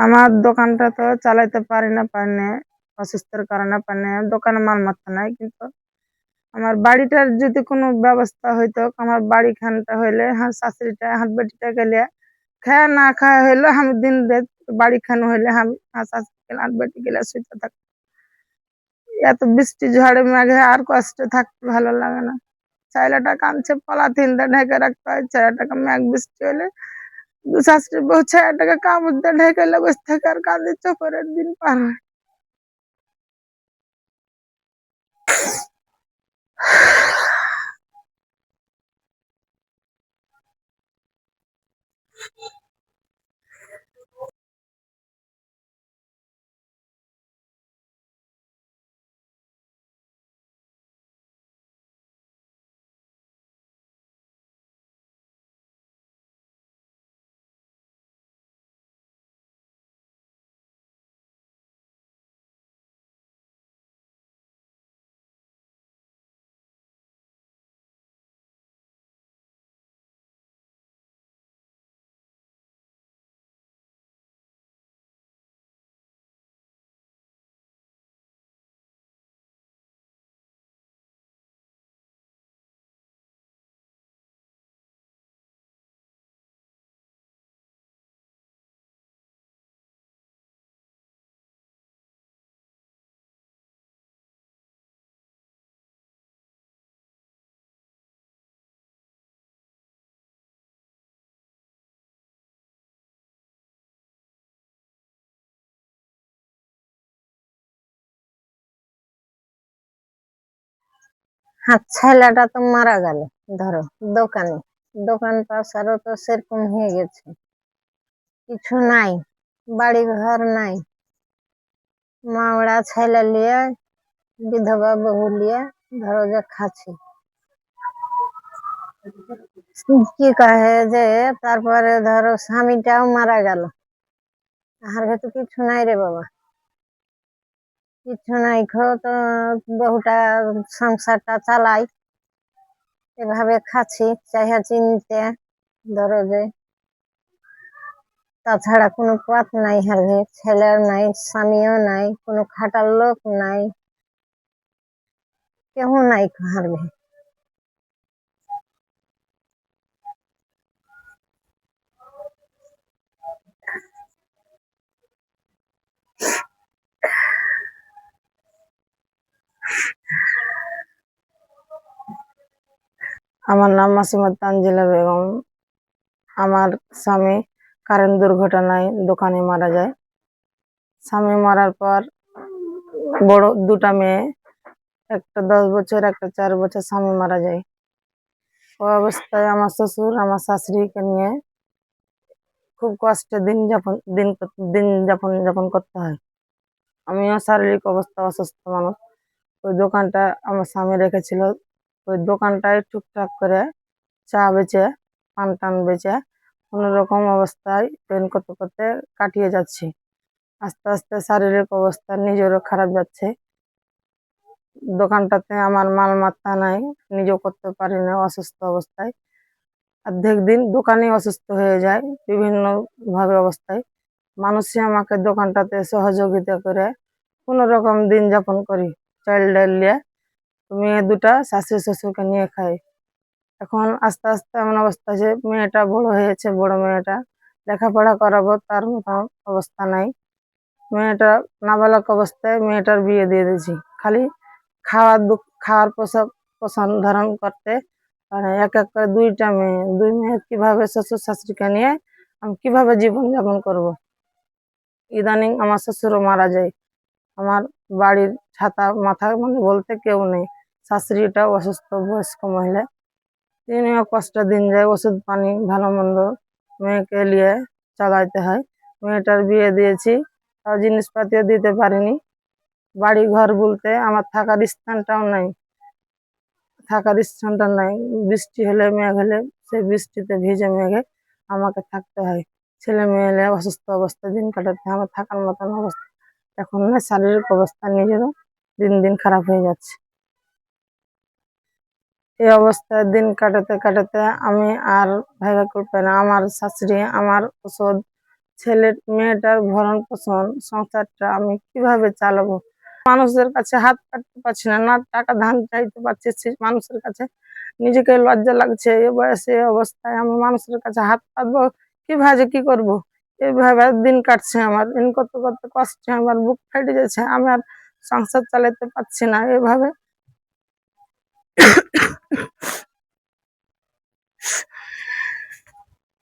আমার দোকানটা তো চালাইতে পারি না, অসুস্থের কারণে পারি না। দোকানে মালমাত্রা নাই, কিন্তু আমার বাড়িটার যদি কোনো ব্যবস্থা হইতো, আমার বাড়িখানটা হইলে শাশুড়িটা হাত বেটিটা গেলে খায়া না খায়া হইলে আমি দিন রাত বাড়িখান হইলে আমি শাশুড়ি হাত বেটি গেলে শুইতে থাকতাম। এত বৃষ্টি ঝড়ে মেঘে আর কষ্টে থাকতে ভালো লাগে না। ছেলেটা কাঁদছে, পলাথিনটা ঢেকে রাখতে হয়। ছেলেটাকে মেঘ বৃষ্টি হলে দু শাশুড়ি বউ ছেলেটাকে কাপড় দিয়ে ঢেকে বসে থাকে আর কাঁদে, চোখের দিন পার হয়। ছেলেটা তো মারা গেল। ধরো দোকানে, দোকান পাশারও তো সেরকম হয়ে গেছে, কিছু নাই, বাড়ি ঘর নাই, মাওড়া ছেলে লিয়ে, বিধবা বহু লিয়ে ধরো যে খাচ্ছি। কি কহে যে তারপরে ধরো স্বামীটাও মারা গেল, আর তো কিছু নাই রে বাবা, কিছু নাই। তো বহুটা সংসারটা চালাই, এভাবে খাচ্ছি চাইহা চিনতে ধরো যে। তাছাড়া কোনো পথ নাই, হারবে ছেলের নাই, স্বামীও নাই, কোনো খাটার লোক নাই, কেউ নাই হারবে। আমার নাম মাসুমা তানজিলা বেগম। আমার স্বামী কারেন্ট দুর্ঘটনায় দোকানে মারা যায়। স্বামী মারার পর বড় দুটা মেয়ে, একটা 10 বছর, একটা 4 বছর, স্বামী মারা যায়। ওই অবস্থায় আমার শ্বশুর আমার শাশুড়িকে নিয়ে খুব কষ্টে দিন যাপন করতে হয়। আমিও শারীরিক অবস্থা অসুস্থ মানুষ। ওই দোকানটা আমার স্বামী রেখেছিল, ওই দোকানটায় টুকটাক করে চা বেচে, পান টান বেচে কোন রকম অবস্থায় ট্রেন করতে করতে কাটিয়ে যাচ্ছি। আস্তে আস্তে শারীরিক অবস্থা নিজেরও খারাপ যাচ্ছে। দোকানটাতে আমার মালমাত্রা নাই, নিজেও করতে পারি না অসুস্থ অবস্থায়। অর্ধেক দিন দোকানে অসুস্থ হয়ে যায় বিভিন্ন ভাবে অবস্থায়। মানুষই আমাকে দোকানটাতে সহযোগিতা করে কোন রকম দিন যাপন করি। চাল ডাল নিয়ে মেয়ে দুটা শাশুড়ি শ্বশুরকে নিয়ে খাই। এখন আস্তে আস্তে এমন অবস্থা যে মেয়েটা বড় হয়েছে, বড় মেয়েটা লেখাপড়া করাবো তার মতো অবস্থা নাই। মেয়েটা নাবালক অবস্থায় মেয়েটার বিয়ে দিয়ে দিয়েছি, খালি খাওয়ার পোষণ ধারণ করতে। মানে এক এক করে দুই মেয়ে কিভাবে শ্বশুর শাশুড়িকে নিয়ে আমি কিভাবে জীবন যাপন করব। ইদানিং আমার শ্বশুরও মারা যায়। আমার বাড়ির ছাতা মাথা মানে বলতে কেউ নেই। শাশুড়িটাও অসুস্থ, বয়স্ক মহিলা, তিনিও কষ্ট দিন যায়, ওষুধ পানি ভালো মন্দ মেয়েকে নিয়ে চালাইতে হয়। মেয়েটার বিয়ে দিয়েছি, তাও জিনিসপাতিও দিতে পারিনি। বাড়ি ঘর বলতে আমার থাকার স্থানটা নাই। বৃষ্টি হলে মেঘ হলে সেই বৃষ্টিতে ভিজে মেঘে আমাকে থাকতে হয়। ছেলে মেয়ে হলে অসুস্থ অবস্থা দিন কাটাতে হয়, আমার থাকার মতন অবস্থা এখন না। শারীরিক অবস্থা নিজেরও দিন দিন খারাপ হয়ে যাচ্ছে। এই অবস্থায় দিন কাটাতে কাটাতে আমি আর ভাইবা করতে না, আমার শাশুড়ি আমার ওষুধ ছেলের মেয়েটার ভরণ পোষণ সংসারটা আমি কিভাবে চালাবো? মানুষদের কাছে হাত পাততে পারছি না, না টাকা ধার চাইতে পারছি মানুষের কাছে। নিজেকে লজ্জা লাগছে, এ বয়সে এ অবস্থায় আমি মানুষের কাছে হাত পাতবো কিভাবে, যে কি করব? এইভাবে দিন কাটছে আমার। দিন করতে করতে কষ্টে আমার বুক ফেটে যাচ্ছে, আমি আর সংসার চালাতে পারছি না এভাবে।